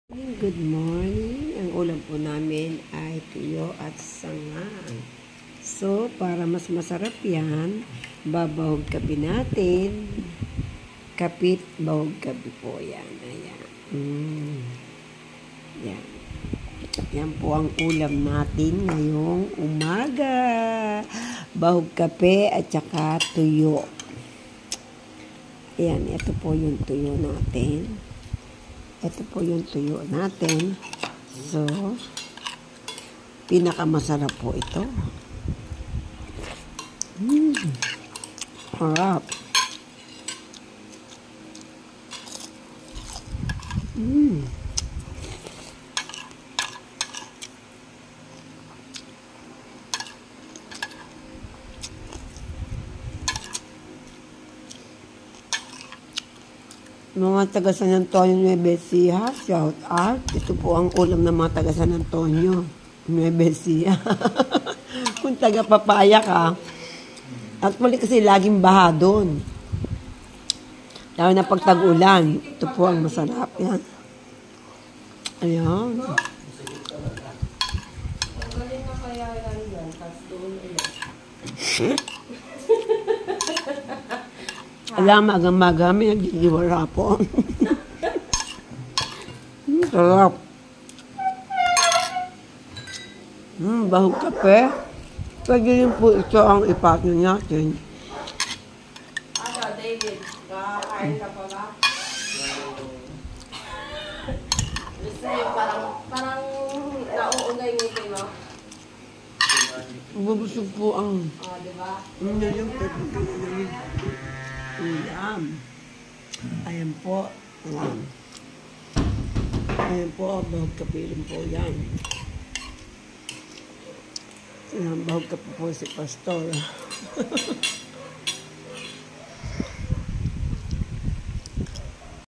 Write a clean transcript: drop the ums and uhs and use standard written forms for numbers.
Good morning. Ang ulam po namin ay tuyo at sangag. So, para mas masarap yan, babahog gabi natin. Kapit bahog gabi po yan. Ayan. Yan. Yan po ang ulam natin ngayong umaga. Bahog kape at saka tuyo. Ayan, ito po yung tuyo natin. Ito po yung tuyo natin. So, pinakamasarap po ito. Harap. Mga taga San Antonio, Nueva Ecija, shout out. Ito po ang ulam ng mga taga San Antonio, Nueva Ecija. Kung taga Papaya ka, actually kasi laging baha doon. Lalo na pag tag-ulan, ito po ang masarap. Yan. Ayan. Alam, magang-maga, may nagdidiwara po. Sarap. Bahog kape. Pwede rin po ito ang ipatin natin. David, kakain ka pa ba? Gusto yung parang nauungay ngiti mo? Bubusog po ang... Diba? yung ulam. Ayan po. Ayan po, bahog kape rin po yan. Ayan, bahog kape po si Pastor.